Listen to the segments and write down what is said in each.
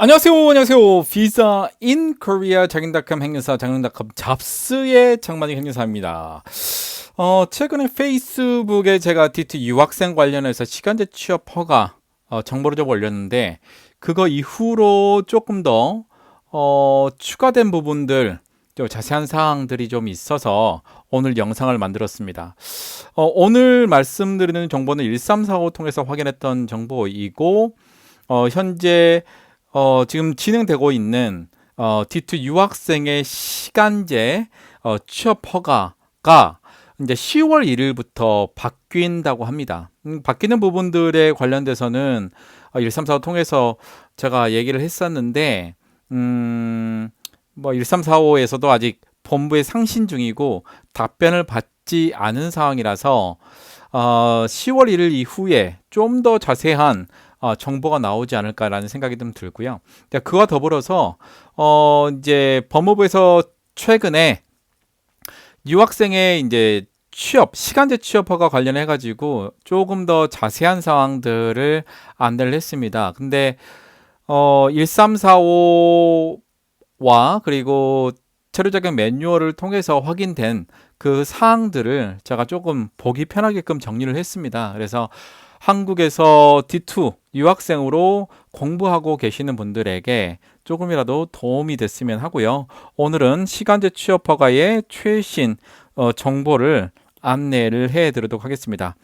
안녕하세요. 비자 인 코리아 장인닷컴 행여사 장인닷컴 잡스의 장만희 행여사입니다. 최근에 페이스북에 제가 D2 유학생 관련해서 시간제 취업 허가 정보를 좀 올렸는데, 그거 이후로 조금 더 추가된 부분들, 좀 자세한 사항들이 좀 있어서 오늘 영상을 만들었습니다. 오늘 말씀드리는 정보는 1345 통해서 확인했던 정보이고, 현재 지금 진행되고 있는 D2 유학생의 시간제 취업 허가가 이제 10월 1일부터 바뀐다고 합니다. 바뀌는 부분들에 관련돼서는 1345 통해서 제가 얘기를 했었는데, 뭐 1345에서도 아직 본부에 상신 중이고 답변을 받지 않은 상황이라서 10월 1일 이후에 좀 더 자세한 정보가 나오지 않을까라는 생각이 좀 들고요. 그와 더불어서 이제 법무부에서 최근에 유학생의 이제 취업, 시간제 취업 허가 관련해 가지고 조금 더 자세한 사항들을 안내를 했습니다. 근데 1345와 그리고 체류 자격 매뉴얼을 통해서 확인된 그 사항들을 제가 조금 보기 편하게끔 정리를 했습니다. 그래서 한국에서 D2 유학생으로 공부하고 계시는 분들에게 조금이라도 도움이 됐으면 하고요. 오늘은 시간제 취업 허가의 최신 정보를 안내를 해드리도록 하겠습니다.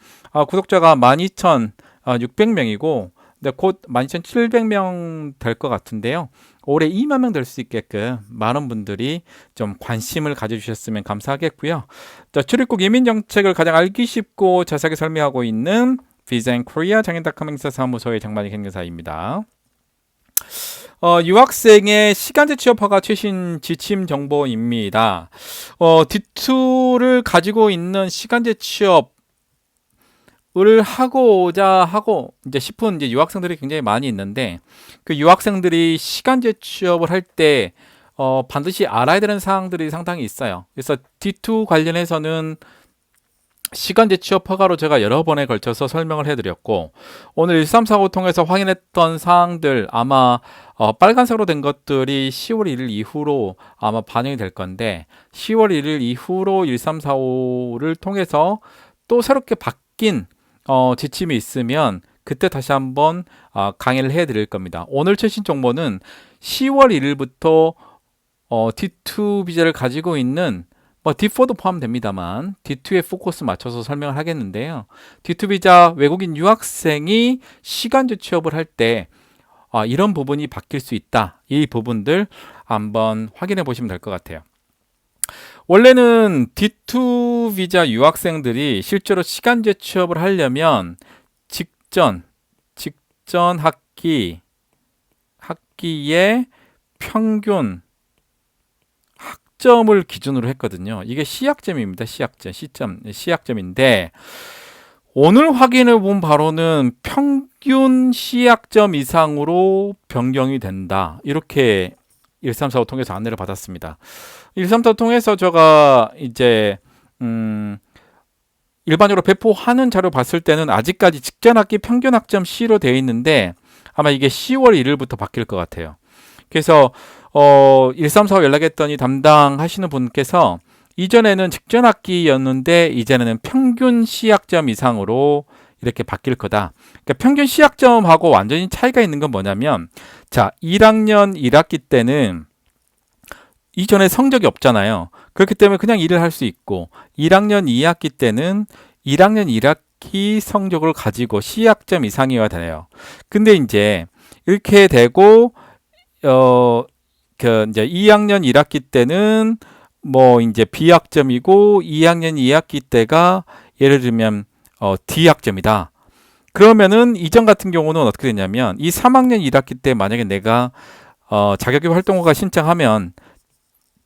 구독자가 12,600명이고 곧 12,700명 될 것 같은데요. 올해 2만 명 될 수 있게끔 많은 분들이 좀 관심을 가져주셨으면 감사하겠고요. 출입국 이민정책을 가장 알기 쉽고 자세하게 설명하고 있는 비자 인 코리아 장인닷컴 행사사무소의 장만희 행사입니다. 유학생의 시간제 취업 허가 최신 지침 정보입니다. D2를 가지고 있는 시간제 취업을 하고자 하고 이제 싶은 이제 유학생들이 굉장히 많이 있는데, 그 유학생들이 시간제 취업을 할 때 반드시 알아야 되는 사항들이 상당히 있어요. 그래서 D2 관련해서는 시간제 취업 허가로 제가 여러 번에 걸쳐서 설명을 해드렸고, 오늘 1345 통해서 확인했던 사항들 아마 빨간색으로 된 것들이 10월 1일 이후로 아마 반영이 될 건데, 10월 1일 이후로 1345를 통해서 또 새롭게 바뀐 지침이 있으면 그때 다시 한번 강의를 해드릴 겁니다. 오늘 최신 정보는 10월 1일부터 D2 비자를 가지고 있는 D4도 포함됩니다만 D2에 포커스 맞춰서 설명을 하겠는데요. D2 비자 외국인 유학생이 시간제 취업을 할 때 이런 부분이 바뀔 수 있다. 이 부분들 한번 확인해 보시면 될 것 같아요. 원래는 D2 비자 유학생들이 실제로 시간제 취업을 하려면 직전 학기의 평균 학점을 기준으로 했거든요. 이게 시학점입니다. 시학점인데, 오늘 확인해 본 바로는 평균 시학점 이상으로 변경이 된다. 이렇게 1345 통해서 안내를 받았습니다. 1345 통해서 제가 이제 일반적으로 배포하는 자료 봤을 때는 아직까지 직전 학기 평균 학점 C로 되어 있는데, 아마 이게 10월 1일부터 바뀔 것 같아요. 그래서 1345 연락했더니 담당하시는 분께서 이전에는 직전 학기였는데 이제는 평균 시학점 이상으로 이렇게 바뀔 거다. 그러니까 평균 시학점하고 완전히 차이가 있는 건 뭐냐면, 자, 1학년 1학기 때는 이전에 성적이 없잖아요. 그렇기 때문에 그냥 일을 할 수 있고, 1학년 2학기 때는 1학년 1학기 성적을 가지고 시학점 이상이어야 되네요. 근데 이제 이렇게 되고 이제 2학년 1학기 때는 뭐 이제 B학점이고 2학년 2학기 때가 예를 들면 D학점이다. 그러면은 이전 같은 경우는 어떻게 되냐면, 이 3학년 1학기 때 만약에 내가 자격기업 활동허가 신청하면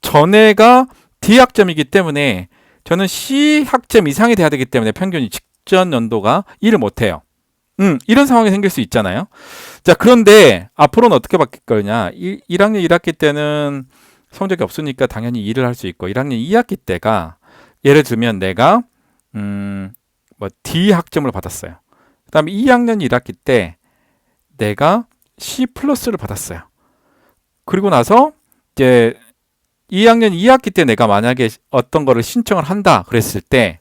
전에가 D학점이기 때문에 저는 C학점 이상이 돼야 되기 때문에 평균이 직전 연도가 일을 못해요. 이런 상황이 생길 수 있잖아요. 자, 그런데 앞으로는 어떻게 바뀔 거냐? 1학년 1학기 때는 성적이 없으니까 당연히 일을 할 수 있고, 1학년 2학기 때가 예를 들면 내가 D 학점을 받았어요. 그 다음에 2학년 1학기 때 내가 C 플러스를 받았어요. 그리고 나서 이제 2학년 2학기 때 내가 만약에 어떤 거를 신청을 한다 그랬을 때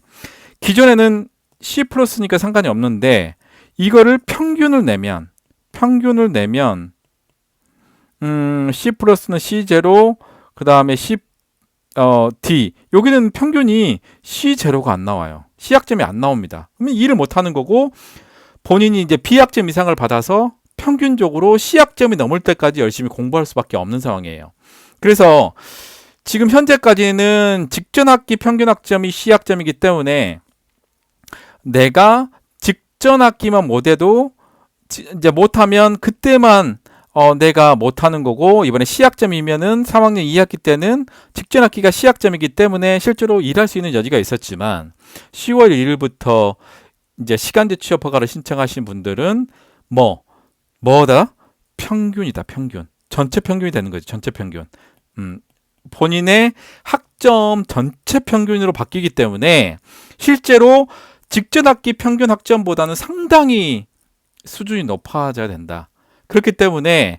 기존에는 C 플러스니까 상관이 없는데 이거를 평균을 내면 C 플러스는 C0 그 다음에 D 여기는 평균이 C0가 안 나와요. C학점이 안 나옵니다. 그러면 일을 못하는 거고 본인이 이제 B학점 이상을 받아서 평균적으로 C학점이 넘을 때까지 열심히 공부할 수밖에 없는 상황이에요. 그래서 지금 현재까지는 직전 학기 평균 학점이 C학점이기 때문에 내가 직전 학기만 못해도 이제 못하면 그때만 내가 못하는 거고 이번에 C학점이면은 3학년 2학기 때는 직전 학기가 C학점이기 때문에 실제로 일할 수 있는 여지가 있었지만 10월 1일부터 이제 시간제 취업 허가를 신청하신 분들은 뭐다? 평균이다. 평균. 전체 평균이 되는 거지. 전체 평균. 본인의 학점 전체 평균으로 바뀌기 때문에 실제로 직전 학기 평균 학점보다는 상당히 수준이 높아져야 된다. 그렇기 때문에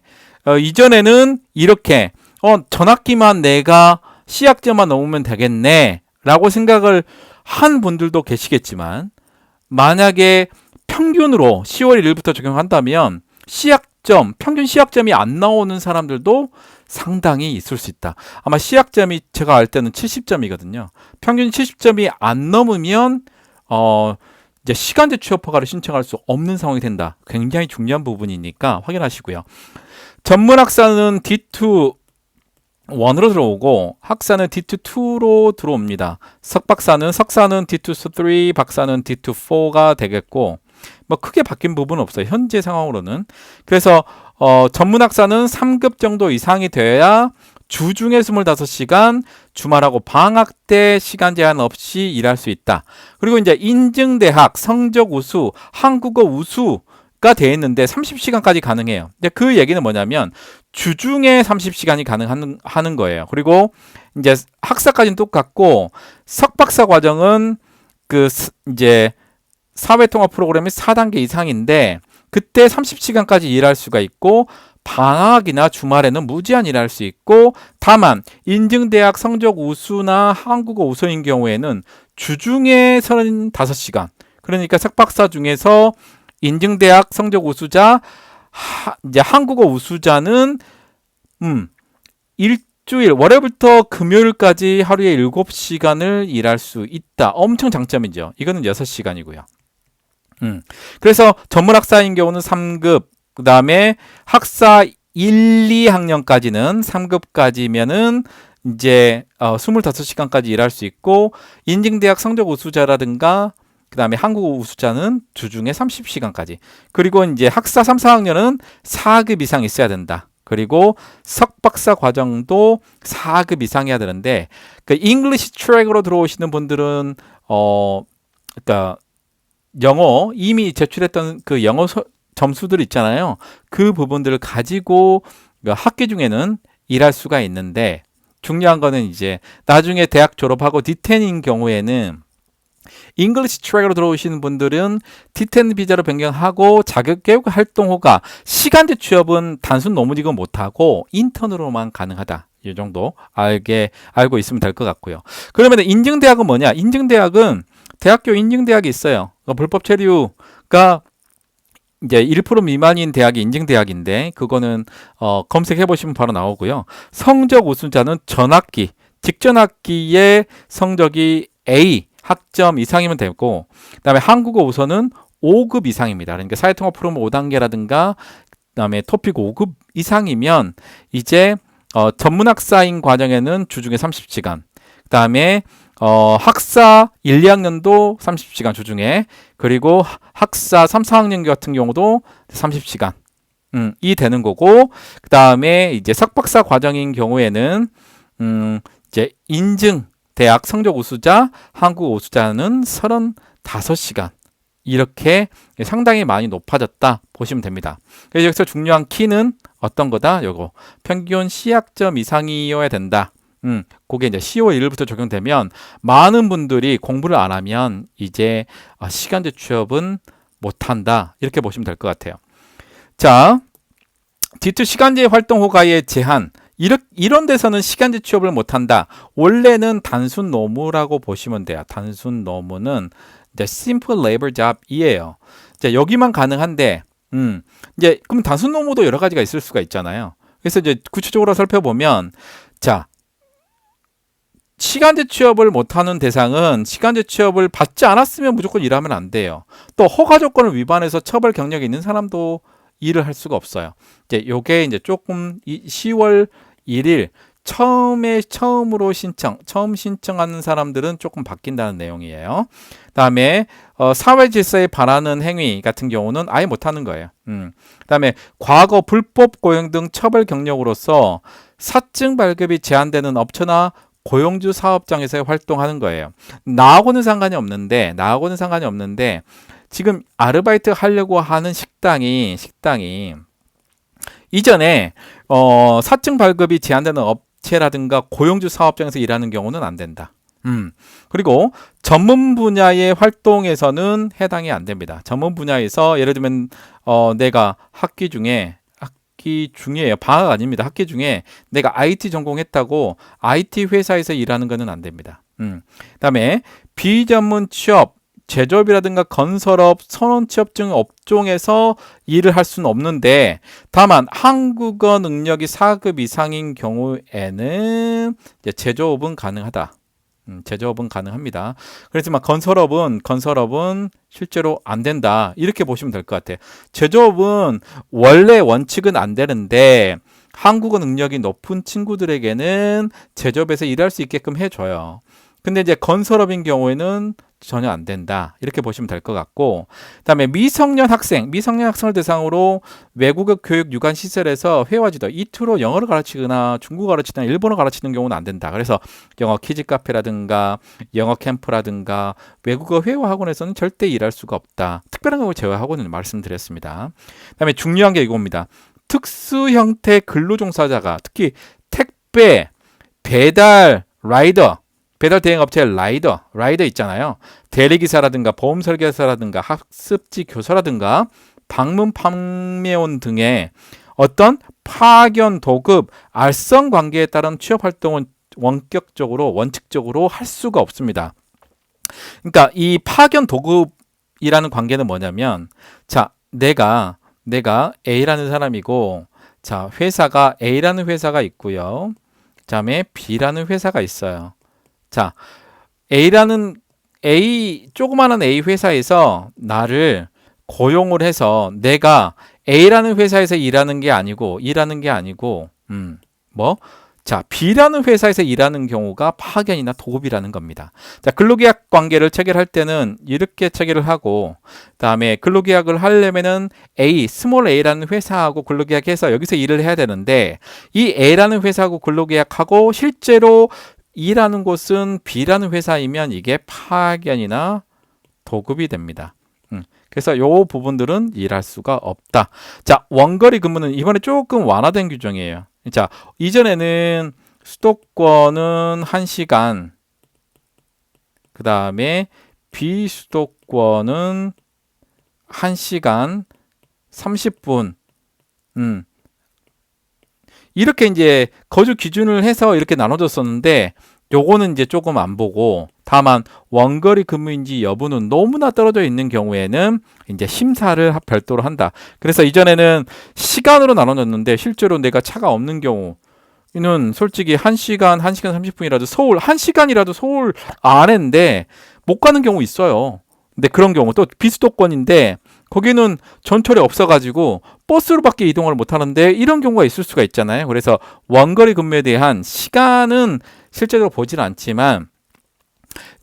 이전에는 이렇게 전 학기만 내가 C학점만 넘으면 되겠네 라고 생각을 한 분들도 계시겠지만 만약에 평균으로 10월 1일부터 적용한다면 C학점, 평균 C학점이 안 나오는 사람들도 상당히 있을 수 있다. 아마 C학점이 제가 알 때는 70점이거든요. 평균 70점이 안 넘으면 이제 시간제 취업 허가를 신청할 수 없는 상황이 된다. 굉장히 중요한 부분이니까 확인하시고요. 전문 학사는 D2 1으로 들어오고 학사는 D2 2로 들어옵니다. 석사는 D2 3, 박사는 D2 4가 되겠고 뭐 크게 바뀐 부분은 없어요. 현재 상황으로는. 그래서 전문 학사는 3급 정도 이상이 돼야 주중에 25시간, 주말하고 방학 때 시간 제한 없이 일할 수 있다. 그리고 이제 인증대학, 성적 우수, 한국어 우수가 돼 있는데 30시간까지 가능해요. 근데 그 얘기는 뭐냐면 주중에 30시간이 가능하는 거예요. 그리고 이제 학사까지는 똑같고 석박사 과정은 이제 사회통합 프로그램이 4단계 이상인데 그때 30시간까지 일할 수가 있고 방학이나 주말에는 무제한 일할 수 있고 다만 인증대학 성적 우수나 한국어 우수인 경우에는 주중에 35시간 그러니까 석박사 중에서 인증대학 성적 우수자 이제 한국어 우수자는 일주일 월요일부터 금요일까지 하루에 7시간을 일할 수 있다. 엄청 장점이죠. 이거는 6시간이고요. 그래서 전문학사인 경우는 3급, 그 다음에 학사 1, 2학년까지는 3급까지면은 이제 25시간까지 일할 수 있고 인증대학 성적 우수자라든가 그 다음에 한국어 우수자는 주중에 30시간까지 그리고 이제 학사 3, 4학년은 4급 이상 있어야 된다. 그리고 석박사 과정도 4급 이상이어야 되는데 그 잉글리시 트랙으로 들어오시는 분들은 그러니까 영어 이미 제출했던 그 영어 점수들 있잖아요. 그 부분들을 가지고 학기 중에는 일할 수가 있는데 중요한 거는 이제 나중에 대학 졸업하고 D10인 경우에는 잉글리시 트랙으로 들어오시는 분들은 D10 비자로 변경하고 자격교육 활동 허가 시간제 취업은 단순 노무직은 못하고 인턴으로만 가능하다. 이 정도 알고 있으면 될 것 같고요. 그러면 인증대학은 뭐냐? 인증대학은 대학교 인증대학이 있어요. 불법 체류가 이제 1% 미만인 대학이 인증대학인데 그거는 검색해 보시면 바로 나오고요. 성적 우수자는 전학기, 직전 학기의 성적이 A 학점 이상이면 되고 그다음에 한국어 우선은 5급 이상입니다. 그러니까 사회통합 프로그램 5단계라든가 그다음에 토픽 5급 이상이면 이제 전문학사인 과정에는 주중에 30시간 그다음에 학사 1, 2학년도 30시간 주중에 그리고 학사 3, 4학년 같은 경우도 30시간 이 되는 거고 그 다음에 이제 석박사 과정인 경우에는 이제 인증 대학 성적 우수자, 한국 우수자는 35시간 이렇게 상당히 많이 높아졌다 보시면 됩니다. 그래서 여기서 중요한 키는 어떤 거다? 요거 평균 C학점 이상이어야 된다. 그게 이제 10월 1일부터 적용되면 많은 분들이 공부를 안 하면 이제 시간제 취업은 못 한다. 이렇게 보시면 될 것 같아요. 자, D2 시간제 활동 허가의 제한 이런 데서는 시간제 취업을 못한다. 원래는 단순 노무라고 보시면 돼요. 단순 노무는 이제 simple labor job이에요. 자, 여기만 가능한데, 이제 그럼 단순 노무도 여러 가지가 있을 수가 있잖아요. 그래서 이제 구체적으로 살펴보면, 자, 시간제 취업을 못하는 대상은 시간제 취업을 받지 않았으면 무조건 일하면 안 돼요. 또 허가 조건을 위반해서 처벌 경력이 있는 사람도 일을 할 수가 없어요. 이제 요게 이제 조금 10월 1일 처음으로 처음 신청하는 사람들은 조금 바뀐다는 내용이에요. 다음에 사회 질서에 반하는 행위 같은 경우는 아예 못하는 거예요. 그다음에 과거 불법 고용 등 처벌 경력으로서 사증 발급이 제한되는 업체나 고용주 사업장에서 활동하는 거예요. 나하고는 상관이 없는데 지금 아르바이트 하려고 하는 식당이 이전에 사증 발급이 제한되는 업체라든가 고용주 사업장에서 일하는 경우는 안 된다. 그리고 전문 분야의 활동에서는 해당이 안 됩니다. 전문 분야에서 예를 들면 내가 학기 중에예요. 방학 아닙니다. 학기 중에 내가 IT 전공했다고 IT 회사에서 일하는 것은 안 됩니다. 그다음에 비전문 취업, 제조업이라든가 건설업, 선원취업증 업종에서 일을 할 수는 없는데 다만 한국어 능력이 4급 이상인 경우에는 이제 제조업은 가능하다. 제조업은 가능합니다. 그렇지만 건설업은 실제로 안 된다. 이렇게 보시면 될 것 같아요. 제조업은 원래 원칙은 안 되는데 한국어 능력이 높은 친구들에게는 제조업에서 일할 수 있게끔 해줘요. 근데 이제 건설업인 경우에는 전혀 안 된다. 이렇게 보시면 될 것 같고, 그다음에 미성년 학생을 대상으로 외국어 교육 유관 시설에서 회화 지도 이투로 영어를 가르치거나 중국어 가르치거나 일본어 가르치는 경우는 안 된다. 그래서 영어 키즈 카페라든가 영어 캠프라든가 외국어 회화 학원에서는 절대 일할 수가 없다. 특별한 경우 제외하고는 말씀드렸습니다. 그다음에 중요한 게 이겁니다. 특수 형태 근로 종사자가 특히 택배, 배달, 배달 대행 업체 라이더 있잖아요. 대리기사라든가 보험 설계사라든가 학습지 교사라든가 방문 판매원 등의 어떤 파견, 도급, 알선 관계에 따른 취업 활동은 원칙적으로 할 수가 없습니다. 그러니까 이 파견 도급이라는 관계는 뭐냐면, 자, 내가 A라는 사람이고, 자, 회사가 A라는 회사가 있고요. 그다음에 B라는 회사가 있어요. 자, 조그마한 A 회사에서 나를 고용을 해서 내가 A라는 회사에서 일하는 게 아니고, 자, B라는 회사에서 일하는 경우가 파견이나 도급이라는 겁니다. 자, 근로계약 관계를 체결할 때는 이렇게 체결을 하고, 그다음에 근로계약을 하려면은 스몰 a라는 회사하고 근로계약해서 여기서 일을 해야 되는데, 이 A라는 회사하고 근로계약하고 실제로 일하는 곳은 B라는 회사이면 이게 파견이나 도급이 됩니다. 그래서 이 부분들은 일할 수가 없다. 자, 원거리 근무는 이번에 조금 완화된 규정이에요. 자, 이전에는 수도권은 1시간, 그 다음에 비수도권은 1시간 30분, 이렇게 이제 거주 기준을 해서 이렇게 나눠졌었는데, 요거는 이제 조금 안 보고, 다만 원거리 근무인지 여부는 너무나 떨어져 있는 경우에는 이제 심사를 별도로 한다. 그래서 이전에는 시간으로 나눠졌는데 실제로 내가 차가 없는 경우는 솔직히 1시간 30분이라도 1시간이라도 서울 안인데 못 가는 경우 있어요. 근데 그런 경우 또 비수도권인데 거기는 전철이 없어가지고 버스로밖에 이동을 못 하는데 이런 경우가 있을 수가 있잖아요. 그래서 원거리 근무에 대한 시간은 실제로 보지는 않지만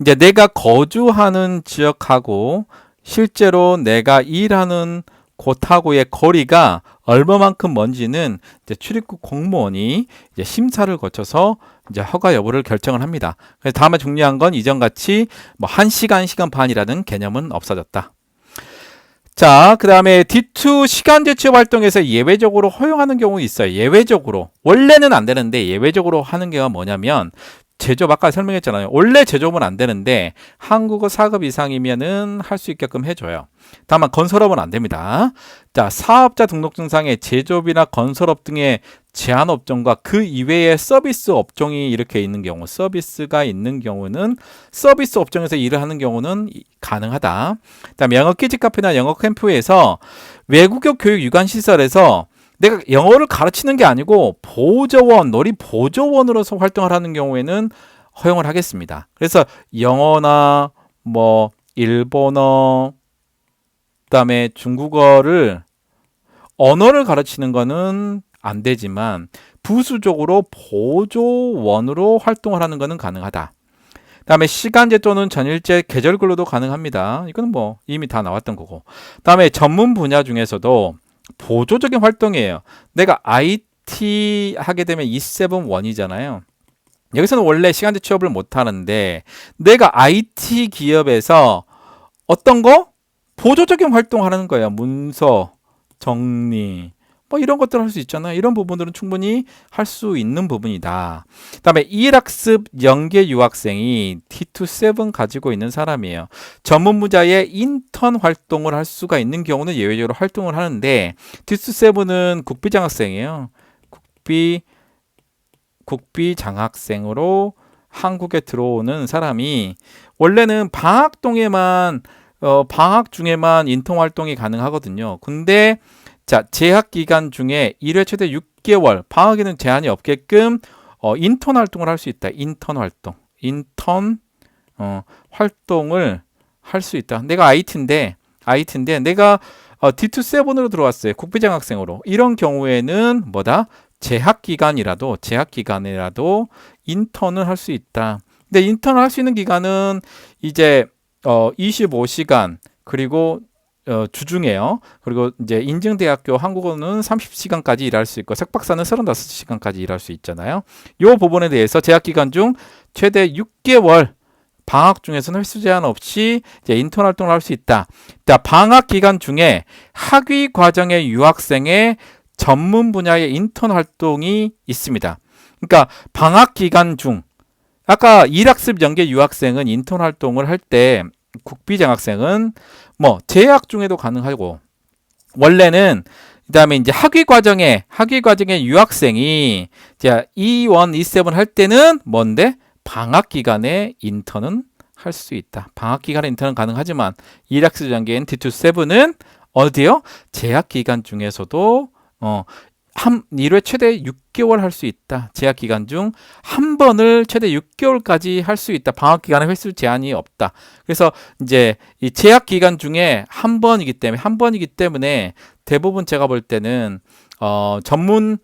이제 내가 거주하는 지역하고 실제로 내가 일하는 곳하고의 거리가 얼마만큼 먼지는 이제 출입국 공무원이 이제 심사를 거쳐서 이제 허가 여부를 결정을 합니다. 그래서 다만 중요한 건 이전같이 뭐 1시간, 시간 반이라는 개념은 없어졌다. 자, 그 다음에 D2 시간제 취업 활동에서 예외적으로 허용하는 경우 있어요. 예외적으로. 원래는 안 되는데 예외적으로 하는 경우가 뭐냐면 제조업 아까 설명했잖아요. 원래 제조업은 안 되는데 한국어 4급 이상이면은 할 수 있게끔 해줘요. 다만 건설업은 안 됩니다. 자, 사업자 등록증상에 제조업이나 건설업 등의 제한 업종과 그 이외의 서비스 업종이 이렇게 있는 경우, 서비스가 있는 경우는 서비스 업종에서 일을 하는 경우는 가능하다. 그다음에 영어 키즈 카페나 영어 캠프에서 외국어 교육 유관 시설에서 내가 영어를 가르치는 게 아니고 보조원, 놀이 보조원으로서 활동을 하는 경우에는 허용을 하겠습니다. 그래서 영어나 뭐 일본어, 그다음에 중국어를 언어를 가르치는 거는 안 되지만 부수적으로 보조원으로 활동을 하는 거는 가능하다. 그다음에 시간제 또는 전일제 계절 근로도 가능합니다. 이거는 뭐 이미 다 나왔던 거고. 그다음에 전문 분야 중에서도 보조적인 활동이에요. 내가 IT 하게 되면 E7-1이잖아요. 여기서는 원래 시간제 취업을 못 하는데 내가 IT 기업에서 어떤 거? 보조적인 활동하는 거예요. 문서, 정리, 뭐 이런 것들 할 수 있잖아요. 이런 부분들은 충분히 할 수 있는 부분이다. 그다음에 1학습 연계 유학생이 T2-7 가지고 있는 사람이에요. 전문 분야의 인턴 활동을 할 수가 있는 경우는 예외적으로 활동을 하는데 T2-7은 국비 장학생이에요. 국비 장학생으로 한국에 들어오는 사람이 원래는 방학 중에만 인턴 활동이 가능하거든요. 근데 자, 재학 기간 중에 1회 최대 6개월, 방학에는 제한이 없게끔 인턴 활동을 할 수 있다. 인턴 활동을 할 수 있다. 내가 IT인데 내가 D2-7으로 들어왔어요. 국비장학생으로. 이런 경우에는 뭐다? 재학 기간이라도 인턴을 할 수 있다. 근데 인턴을 할 수 있는 기간은 이제 25시간 그리고 주중에요. 그리고 이제 인증대학교 한국어는 30시간까지 일할 수 있고 석박사는 35시간까지 일할 수 있잖아요. 이 부분에 대해서 재학 기간 중 최대 6개월 방학 중에서는 횟수 제한 없이 이제 인턴 활동을 할 수 있다. 자, 방학 기간 중에 학위 과정의 유학생의 전문 분야의 인턴 활동이 있습니다. 그러니까 방학 기간 중 아까 1학습 연계 유학생은 인턴 활동을 할 때 국비 장학생은 뭐 재학 중에도 가능하고 원래는 그다음에 이제 학위 과정에 유학생이 이제 E1, E7 할 때는 뭔데 방학 기간에 인턴은 할 수 있다. 방학 기간에 인턴은 가능하지만 1학습 연계인 D2-7은 어디요? 재학 기간 중에서도 1회 최대 6개월 할 수 있다. 재학 기간 중 한 번을 최대 6개월까지 할 수 있다. 방학 기간에 횟수 제한이 없다. 그래서 이제 이 재학 기간 중에 한 번이기 때문에 대부분 제가 볼 때는 전문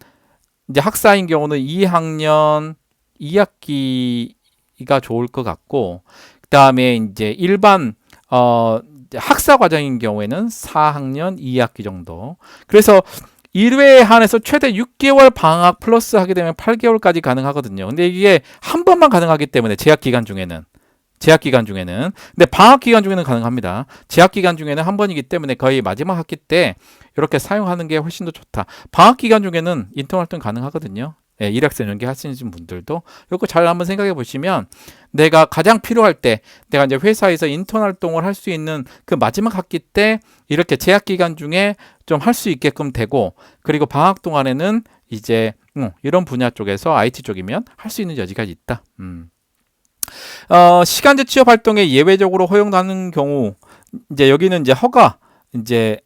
이제 학사인 경우는 2학년 2학기가 좋을 것 같고 그다음에 이제 일반 학사 과정인 경우에는 4학년 2학기 정도. 그래서 1회에 한해서 최대 6개월 방학 플러스 하게 되면 8개월까지 가능하거든요. 근데 이게 한 번만 가능하기 때문에 재학 기간 중에는 근데 방학 기간 중에는 가능합니다. 재학 기간 중에는 한 번이기 때문에 거의 마지막 학기 때 이렇게 사용하는 게 훨씬 더 좋다. 방학 기간 중에는 인턴 활동 가능하거든요. 예, 1학생 연계 하시는 분들도 이거 잘 한번 생각해 보시면 내가 가장 필요할 때 내가 이제 회사에서 인턴 활동을 할 수 있는 그 마지막 학기 때 이렇게 재학 기간 중에 좀 할 수 있게끔 되고 그리고 방학 동안에는 이제 이런 분야 쪽에서 IT 쪽이면 할 수 있는 여지가 있다. 시간제 취업 활동에 예외적으로 허용하는 경우 이제 여기는 이제 허가 이제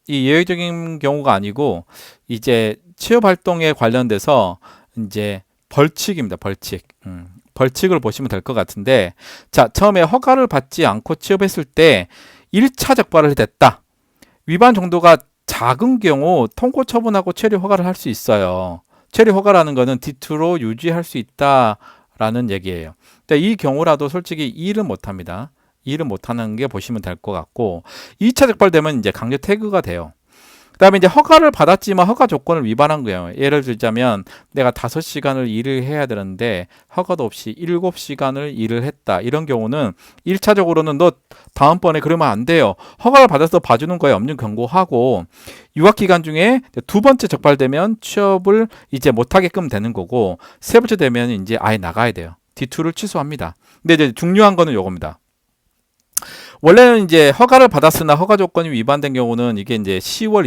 이 예외적인 경우가 아니고 이제 취업 활동에 관련돼서 이제 벌칙입니다. 벌칙을 보시면 될 것 같은데 자, 처음에 허가를 받지 않고 취업했을 때 1차 적발을 됐다. 위반 정도가 작은 경우 통고 처분하고 체류 허가를 할 수 있어요. 체류 허가라는 거는 D2로 유지할 수 있다라는 얘기예요. 근데 이 경우라도 솔직히 일은 못 합니다. 일은 못 하는 게 보시면 될 것 같고 2차 적발되면 이제 강제 태그가 돼요. 그다음에 이제 허가를 받았지만 허가 조건을 위반한 거예요. 예를 들자면 내가 5시간을 일을 해야 되는데 허가도 없이 7시간을 일을 했다. 이런 경우는 1차적으로는 너 다음번에 그러면 안 돼요. 허가를 받아서 봐주는 거에 엄중 경고하고 유학 기간 중에 두 번째 적발되면 취업을 이제 못하게끔 되는 거고 세 번째 되면 이제 아예 나가야 돼요. D2를 취소합니다. 근데 이제 중요한 거는 요겁니다. 원래는 이제 허가를 받았으나 허가 조건이 위반된 경우는 이게 이제 10월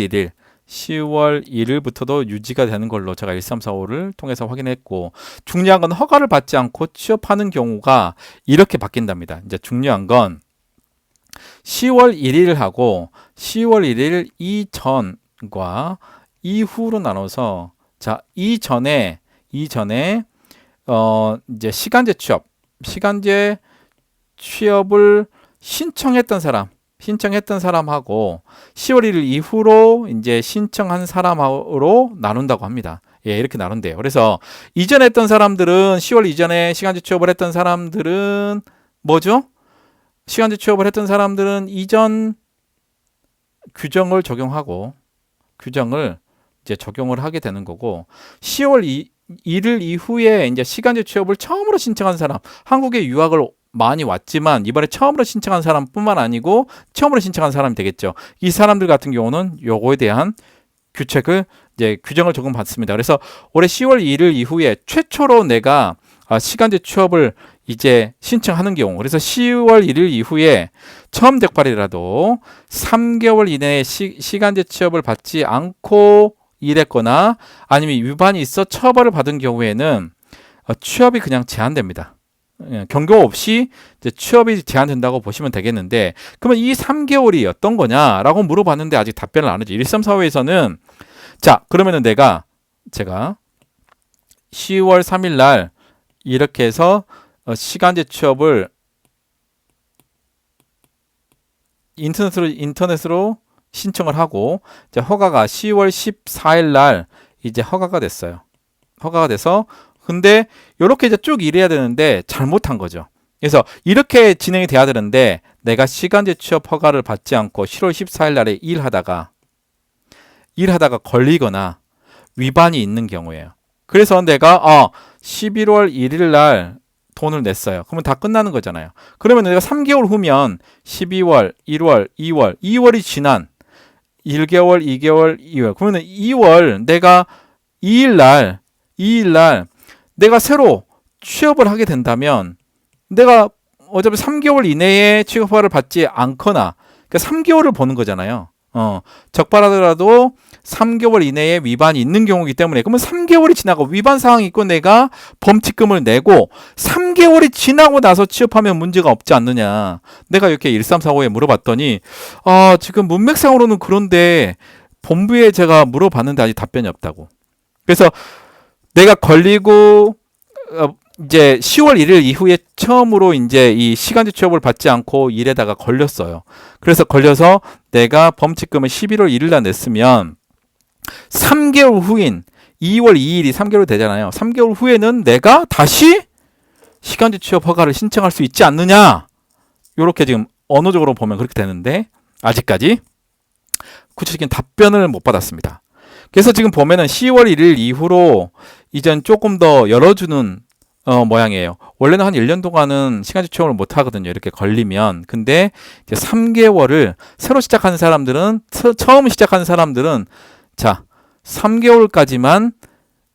1일부터도 유지가 되는 걸로 제가 1345를 통해서 확인했고, 중요한 건 허가를 받지 않고 취업하는 경우가 이렇게 바뀐답니다. 이제 중요한 건 10월 1일하고 10월 1일 이전과 이후로 나눠서, 자, 이전에 이제 시간제 취업을 신청했던 사람하고 10월 1일 이후로 이제 신청한 사람으로 나눈다고 합니다. 예, 이렇게 나눈대요. 그래서 이전에 했던 사람들은 10월 이전에 시간제 취업을 했던 사람들은 뭐죠? 시간제 취업을 했던 사람들은 이전 규정을 이제 적용을 하게 되는 거고, 10월 1일 이후에 이제 시간제 취업을 처음으로 신청한 사람, 한국에 유학을 많이 왔지만 이번에 처음으로 신청한 사람뿐만 아니고 처음으로 신청한 사람이 되겠죠. 이 사람들 같은 경우는 요거에 대한 규정을 조금 받습니다. 그래서 올해 10월 1일 이후에 최초로 내가 시간제 취업을 이제 신청하는 경우, 그래서 10월 1일 이후에 처음 적발이라도 3개월 이내에 시간제 취업을 받지 않고 일했거나 아니면 위반이 있어 처벌을 받은 경우에는 취업이 그냥 제한됩니다. 경고 없이 이제 취업이 제한된다고 보시면 되겠는데, 그러면 이 3개월이 어떤 거냐라고 물어봤는데 아직 답변을 안 하죠. 1345에서는 자, 그러면은 제가 10월 3일 날 이렇게 해서 시간제 취업을 인터넷으로 신청을 하고, 이제 허가가 10월 14일 날 이제 허가가 됐어요. 허가가 돼서, 근데 이렇게 이제 쭉 일해야 되는데 잘못한 거죠. 그래서 이렇게 진행이 돼야 되는데 내가 시간제 취업 허가를 받지 않고 10월 14일 날에 일하다가 걸리거나 위반이 있는 경우예요. 그래서 내가 11월 1일 날 돈을 냈어요. 그러면 다 끝나는 거잖아요. 그러면 내가 3개월 후면 12월, 1월, 2월이 지난 1개월, 2개월, 2월. 그러면 2월 내가 2일 날 내가 새로 취업을 하게 된다면 내가 어차피 3개월 이내에 취업 허가를 받지 않거나, 그러니까 3개월을 보는 거잖아요. 적발하더라도 3개월 이내에 위반이 있는 경우이기 때문에, 그러면 3개월이 지나고 위반 사항이 있고 내가 범칙금을 내고 3개월이 지나고 나서 취업하면 문제가 없지 않느냐. 내가 이렇게 1345에 물어봤더니 지금 문맥상으로는 그런데 본부에 제가 물어봤는데 아직 답변이 없다고. 그래서 내가 걸리고 이제 10월 1일 이후에 처음으로 이제 이 시간제 취업을 받지 않고 일에다가 걸렸어요. 그래서 걸려서 내가 범칙금을 11월 1일 날 냈으면 3개월 후인 2월 2일이 3개월 되잖아요. 3개월 후에는 내가 다시 시간제 취업 허가를 신청할 수 있지 않느냐. 이렇게 지금 언어적으로 보면 그렇게 되는데 아직까지 구체적인 답변을 못 받았습니다. 그래서 지금 보면은 10월 1일 이후로 이젠 조금 더 열어주는 모양이에요. 원래는 한 1년 동안은 시간제 취업을 못 하거든요. 이렇게 걸리면. 근데 이제 3개월을 새로 시작하는 사람들은, 처음 시작하는 사람들은 자, 3개월까지만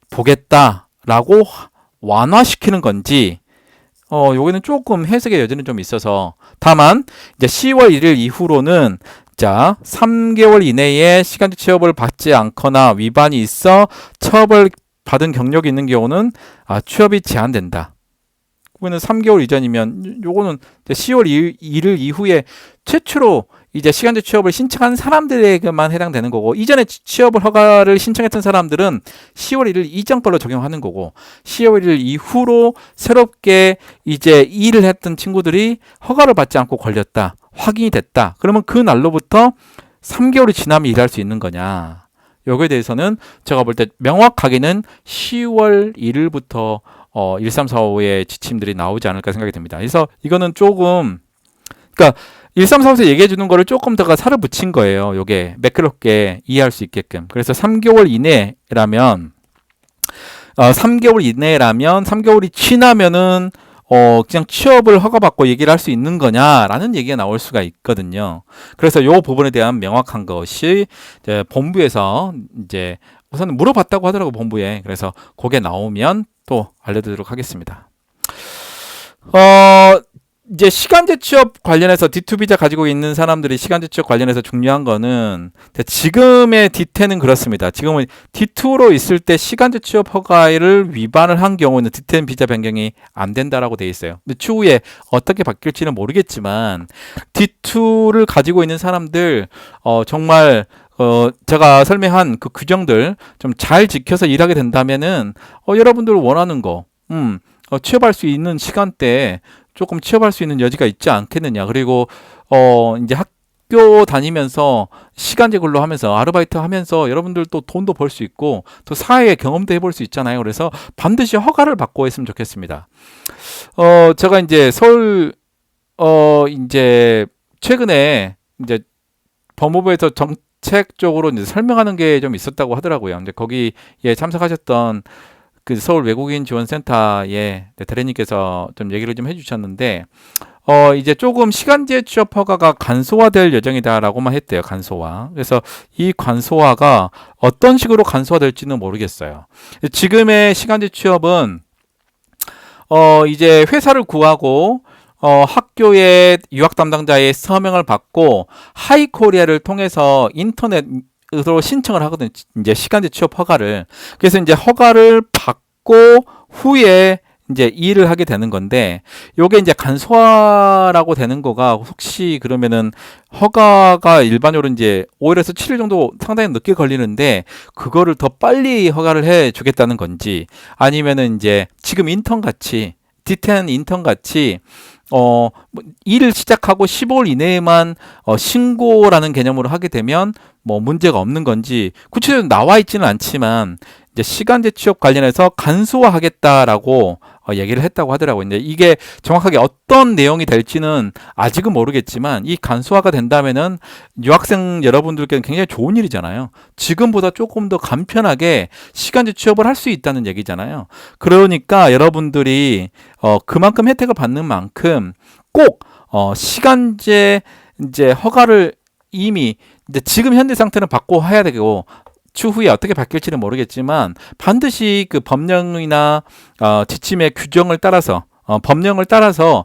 보겠다라고 완화시키는 건지, 여기는 조금 해석의 여지는 좀 있어서, 다만 이제 10월 1일 이후로는 자, 3개월 이내에 시간제 취업을 받지 않거나 위반이 있어 처벌 받은 경력이 있는 경우는 취업이 제한된다. 그거는 3개월 이전이면 요거는 10월 1일 이후에 최초로 이제 시간제 취업을 신청한 사람들에게만 해당되는 거고, 이전에 취업을 허가를 신청했던 사람들은 10월 1일 이전 걸로 적용하는 거고, 10월 1일 이후로 새롭게 이제 일을 했던 친구들이 허가를 받지 않고 걸렸다, 확인이 됐다. 그러면 그 날로부터 3개월이 지나면 일할 수 있는 거냐. 여기에 대해서는 제가 볼 때 명확하게는 10월 1일부터 1345의 지침들이 나오지 않을까 생각이 듭니다. 그래서 이거는 조금, 그러니까 1345에서 얘기해 주는 거를 조금 더 살을 붙인 거예요. 요게 매끄럽게 이해할 수 있게끔. 그래서 3개월 이내라면 3개월이 지나면은 그냥 취업을 허가받고 얘기를 할 수 있는 거냐라는 얘기가 나올 수가 있거든요. 그래서 요 부분에 대한 명확한 것이 이제 본부에서 이제 우선 물어봤다고 하더라고, 본부에. 그래서 그게 나오면 또 알려드리도록 하겠습니다. 이제 시간제 취업 관련해서 D2 비자 가지고 있는 사람들이 시간제 취업 관련해서 중요한 거는 지금의 D10은 그렇습니다. 지금은 D2로 있을 때 시간제 취업 허가를 위반을 한 경우는 D10 비자 변경이 안 된다라고 돼 있어요. 근데 추후에 어떻게 바뀔지는 모르겠지만 D2를 가지고 있는 사람들 정말 제가 설명한 그 규정들 좀 잘 지켜서 일하게 된다면은 여러분들 원하는 거 취업할 수 있는 시간대에 조금 취업할 수 있는 여지가 있지 않겠느냐. 그리고 이제 학교 다니면서 시간제 근로하면서 아르바이트 하면서 여러분들 또 돈도 벌 수 있고 또 사회에 경험도 해볼 수 있잖아요. 그래서 반드시 허가를 받고 했으면 좋겠습니다. 제가 이제 서울 이제 최근에 이제 법무부에서 정책적으로 이제 설명하는 게 좀 있었다고 하더라고요. 이제 거기에 참석하셨던 그 서울 외국인 지원센터의 대리님께서 좀 얘기를 좀 해주셨는데, 이제 조금 시간제 취업 허가가 간소화될 예정이다라고만 했대요. 간소화. 그래서 이 간소화가 어떤 식으로 간소화될지는 모르겠어요. 지금의 시간제 취업은 이제 회사를 구하고 학교의 유학 담당자의 서명을 받고 하이코리아를 통해서 인터넷으로 신청을 하거든요. 이제 시간제 취업 허가를. 그래서 이제 허가를 받고 후에 이제 일을 하게 되는 건데, 요게 이제 간소화라고 되는 거가 혹시 그러면은 허가가 일반적으로 이제 5일에서 7일 정도 상당히 늦게 걸리는데 그거를 더 빨리 허가를 해 주겠다는 건지, 아니면은 이제 지금 인턴 같이 D10 인턴 같이 일을 시작하고 15일 이내에만 신고라는 개념으로 하게 되면 뭐 문제가 없는 건지 구체적으로 나와 있지는 않지만 이제 시간제 취업 관련해서 간소화하겠다라고 얘기를 했다고 하더라고요. 근데 이게 정확하게 어떤 내용이 될지는 아직은 모르겠지만 이 간소화가 된다면은 유학생 여러분들께는 굉장히 좋은 일이잖아요. 지금보다 조금 더 간편하게 시간제 취업을 할 수 있다는 얘기잖아요. 그러니까 여러분들이 그만큼 혜택을 받는 만큼 꼭 시간제 이제 허가를 이미 이제 지금 현재 상태는 받고 해야 되고, 추후에 어떻게 바뀔지는 모르겠지만 반드시 그 법령이나 지침의 규정을 따라서 법령을 따라서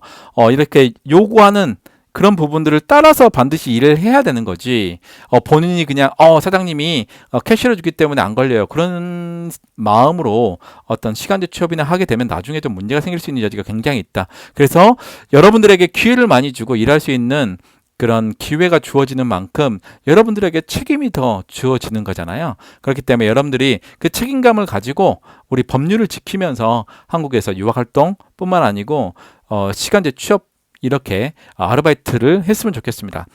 이렇게 요구하는 그런 부분들을 따라서 반드시 일을 해야 되는 거지, 본인이 그냥 사장님이 캐시를 주기 때문에 안 걸려요, 그런 마음으로 어떤 시간제 취업이나 하게 되면 나중에 좀 문제가 생길 수 있는 여지가 굉장히 있다. 그래서 여러분들에게 기회를 많이 주고 일할 수 있는 그런 기회가 주어지는 만큼 여러분들에게 책임이 더 주어지는 거잖아요. 그렇기 때문에 여러분들이 그 책임감을 가지고 우리 법률을 지키면서 한국에서 유학활동뿐만 아니고 시간제 취업 이렇게 아르바이트를 했으면 좋겠습니다.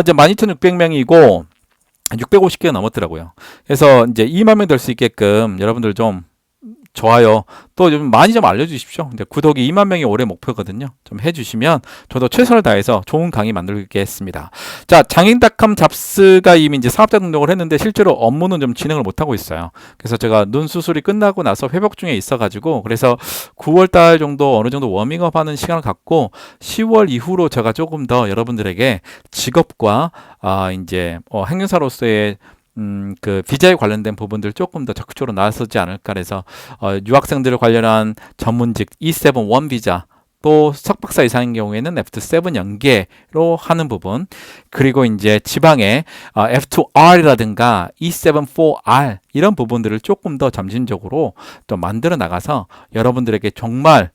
이제 12,600명이고 650개가 넘었더라고요. 그래서 이제 2만 명 될 수 있게끔 여러분들 좀 좋아요 또 좀 많이 좀 알려주십시오. 근데 구독이 2만 명이 올해 목표거든요. 좀 해주시면 저도 최선을 다해서 좋은 강의 만들겠습니다. 자, 장인닷컴 잡스가 이미 이제 사업자 등록을 했는데 실제로 업무는 좀 진행을 못하고 있어요. 그래서 제가 눈 수술이 끝나고 나서 회복 중에 있어가지고, 그래서 9월달 정도 어느 정도 워밍업하는 시간을 갖고 10월 이후로 제가 조금 더 여러분들에게 직업과 이제 행정사로서의 그 비자에 관련된 부분들 조금 더 적극적으로 나서지 않을까 해서 유학생들을 관련한 전문직 E7-1 비자, 또 석박사 이상인 경우에는 F7 연계로 하는 부분, 그리고 이제 지방의 F2R이라든가 E7-4R 이런 부분들을 조금 더 점진적으로 또 만들어 나가서 여러분들에게 정말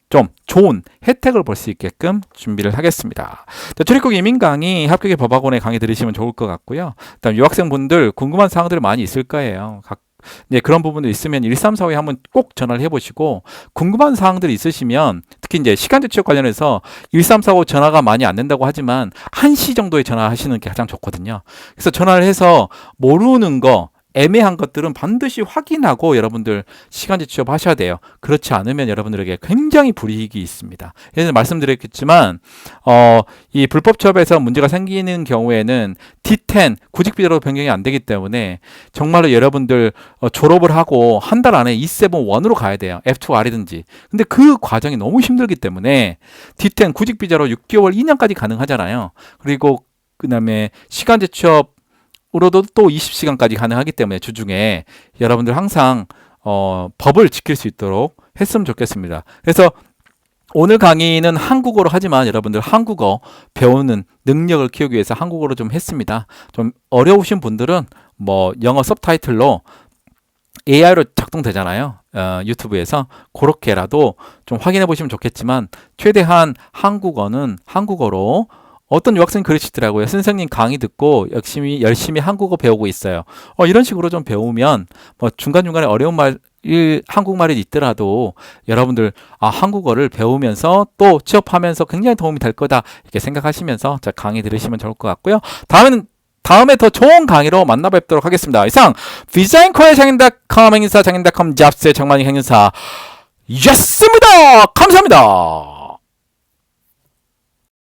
좀 좋은 혜택을 볼 수 있게끔 준비를 하겠습니다. 출입국 이민 강의 합격의 법학원에 강의 들으시면 좋을 것 같고요. 일단 유학생분들 궁금한 사항들이 많이 있을 거예요. 그런 부분도 있으면 1345에 한번 꼭 전화를 해보시고, 궁금한 사항들이 있으시면 특히 이제 시간제 취업 관련해서 1345 전화가 많이 안 된다고 하지만 1시 정도에 전화하시는 게 가장 좋거든요. 그래서 전화를 해서 모르는 거 애매한 것들은 반드시 확인하고 여러분들 시간제 취업하셔야 돼요. 그렇지 않으면 여러분들에게 굉장히 불이익이 있습니다. 예전에 말씀드렸겠지만 이 불법 취업에서 문제가 생기는 경우에는 D10 구직비자로 변경이 안 되기 때문에 정말로 여러분들 졸업을 하고 한 달 안에 E7-1으로 가야 돼요. F2R이든지. 근데 그 과정이 너무 힘들기 때문에 D10 구직비자로 6개월, 2년까지 가능하잖아요. 그리고 그 다음에 시간제 취업으로도 또 20시간까지 가능하기 때문에 주중에 여러분들 항상 법을 지킬 수 있도록 했으면 좋겠습니다. 그래서 오늘 강의는 한국어로 하지만 여러분들 한국어 배우는 능력을 키우기 위해서 한국어로 좀 했습니다. 좀 어려우신 분들은 뭐 영어 서브타이틀로 AI로 작동되잖아요. 유튜브에서 그렇게라도 좀 확인해 보시면 좋겠지만 최대한 한국어는 한국어로 어떤 유학생이 그러시더라고요. 선생님 강의 듣고 열심히 한국어 배우고 있어요. 이런 식으로 좀 배우면 뭐 중간중간에 어려운 한국말이 있더라도 여러분들 한국어를 배우면서 또 취업하면서 굉장히 도움이 될 거다 이렇게 생각하시면서 강의 들으시면 좋을 것 같고요. 다음에 더 좋은 강의로 만나 뵙도록 하겠습니다. 이상 비자인코의 장인닷컴 행인사 장인닷컴 잡스의 정만희 행인사 였습니다. 감사합니다.